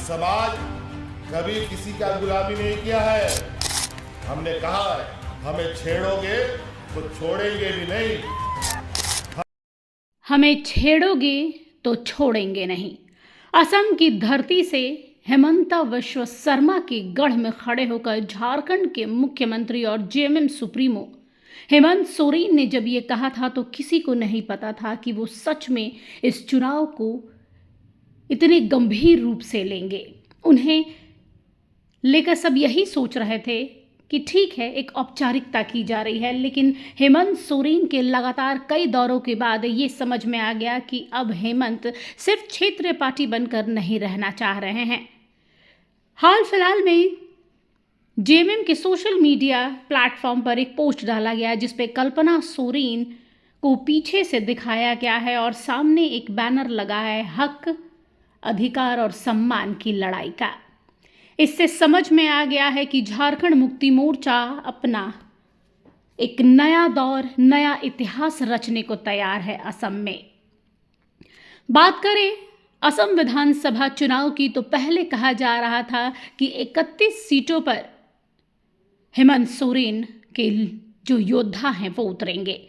समाज कभी किसी का गुलामी नहीं किया है। हमने कहा है, हमें छेड़ोगे तो छोड़ेंगे भी नहीं। हमें छेड़ोगे तो छोड़ेंगे नहीं। असम की धरती से हेमंता विश्व शर्मा के गढ़ में खड़े होकर झारखंड के मुख्यमंत्री और जेएमएम सुप्रीमो हेमंत सोरेन ने जब ये कहा था तो किसी को नहीं पता था कि वो सच में इस चुनाव को इतने गंभीर रूप से लेंगे। उन्हें लेकर सब यही सोच रहे थे कि ठीक है, एक औपचारिकता की जा रही है, लेकिन हेमंत सोरेन के लगातार कई दौरों के बाद ये समझ में आ गया कि अब हेमंत सिर्फ क्षेत्रीय पार्टी बनकर नहीं रहना चाह रहे हैं। हाल फिलहाल में जेएमएम के सोशल मीडिया प्लेटफॉर्म पर एक पोस्ट डाला गया जिसपे कल्पना सोरेन को पीछे से दिखाया गया है और सामने एक बैनर लगा है, हक, अधिकार और सम्मान की लड़ाई का। इससे समझ में आ गया है कि झारखंड मुक्ति मोर्चा अपना एक नया दौर, नया इतिहास रचने को तैयार है असम में। बात करें असम विधानसभा चुनाव की तो पहले कहा जा रहा था कि 31 सीटों पर हेमंत सोरेन के जो योद्धा हैं वो उतरेंगे,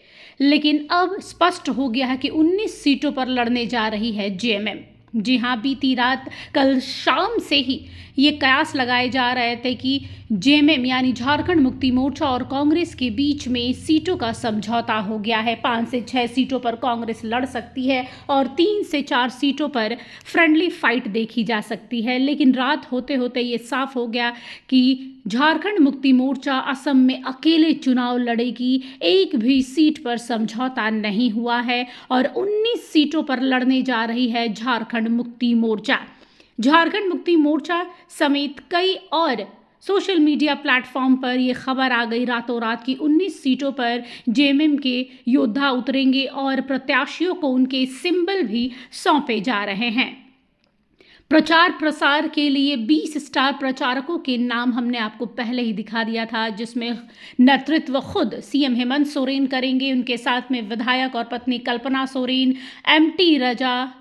लेकिन अब स्पष्ट हो गया है कि 19 सीटों पर लड़ने जा रही है जेएमएम। जी हाँ, बीती रात कल शाम से ही ये कयास लगाए जा रहे थे कि जेएमएम यानी झारखंड मुक्ति मोर्चा और कांग्रेस के बीच में सीटों का समझौता हो गया है। 5 से 6 सीटों पर कांग्रेस लड़ सकती है और 3 से 4 सीटों पर फ्रेंडली फाइट देखी जा सकती है। लेकिन रात होते होते ये साफ हो गया कि झारखंड मुक्ति मोर्चा असम में अकेले चुनाव लड़ेगी। एक भी सीट पर समझौता नहीं हुआ है और 19 सीटों पर लड़ने जा रही है झारखंड मुक्ति मोर्चा। झारखंड मुक्ति मोर्चा समेत कई और सोशल मीडिया प्लेटफॉर्म पर यह खबर आ गई रातों रात की 19 सीटों पर जेएमएम के योद्धा उतरेंगे और प्रत्याशियों को उनके सिंबल भी सौंपे जा रहे हैं। प्रचार प्रसार के लिए 20 स्टार प्रचारकों के नाम हमने आपको पहले ही दिखा दिया था, जिसमें नेतृत्व खुद सीएम हेमंत सोरेन करेंगे। उनके साथ में विधायक और पत्नी कल्पना सोरेन, एमटी रजा,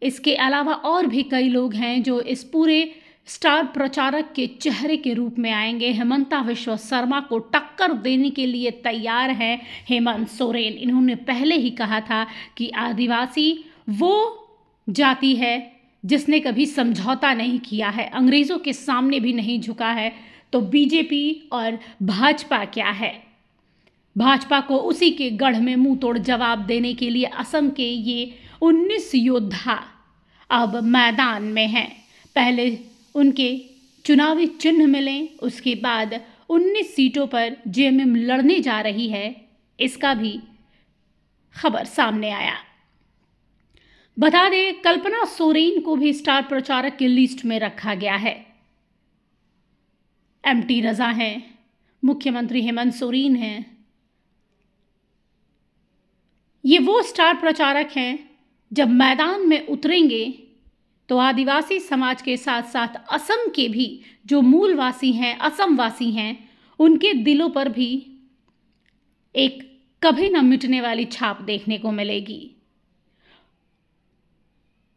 इसके अलावा और भी कई लोग हैं जो इस पूरे स्टार प्रचारक के चेहरे के रूप में आएंगे। हेमंता विश्व शर्मा को टक्कर देने के लिए तैयार है हेमंत सोरेन। इन्होंने पहले ही कहा था कि आदिवासी वो जाति है जिसने कभी समझौता नहीं किया है, अंग्रेज़ों के सामने भी नहीं झुका है, तो बीजेपी और भाजपा क्या है। भाजपा को उसी के गढ़ में मुंह तोड़ जवाब देने के लिए असम के ये 19 योद्धा अब मैदान में हैं। पहले उनके चुनावी चिन्ह मिलें, उसके बाद 19 सीटों पर जेएमएम लड़ने जा रही है, इसका भी खबर सामने आया। बता दें, कल्पना सोरेन को भी स्टार प्रचारक की लिस्ट में रखा गया है। एमटी रजा हैं, मुख्यमंत्री हेमंत सोरेन हैं। ये वो स्टार प्रचारक हैं जब मैदान में उतरेंगे तो आदिवासी समाज के साथ साथ असम के भी जो मूलवासी हैं, असमवासी हैं, उनके दिलों पर भी एक कभी न मिटने वाली छाप देखने को मिलेगी।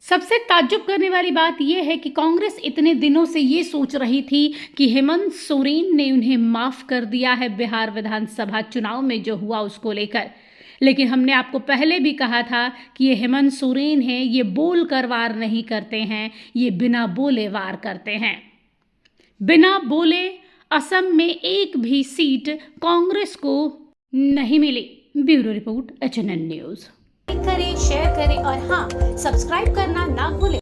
सबसे ताज्जुब करने वाली बात यह है कि कांग्रेस इतने दिनों से ये सोच रही थी कि हेमंत सोरेन ने उन्हें माफ कर दिया है बिहार विधानसभा चुनाव में जो हुआ उसको लेकर, लेकिन हमने आपको पहले भी कहा था कि ये हेमंत सोरेन हैं, ये बोल कर वार नहीं करते हैं, ये बिना बोले वार करते हैं। बिना बोले असम में एक भी सीट कांग्रेस को नहीं मिली। Bureau report HNN news. करें, शेयर करें और हाँ, सब्सक्राइब करना ना भूलें।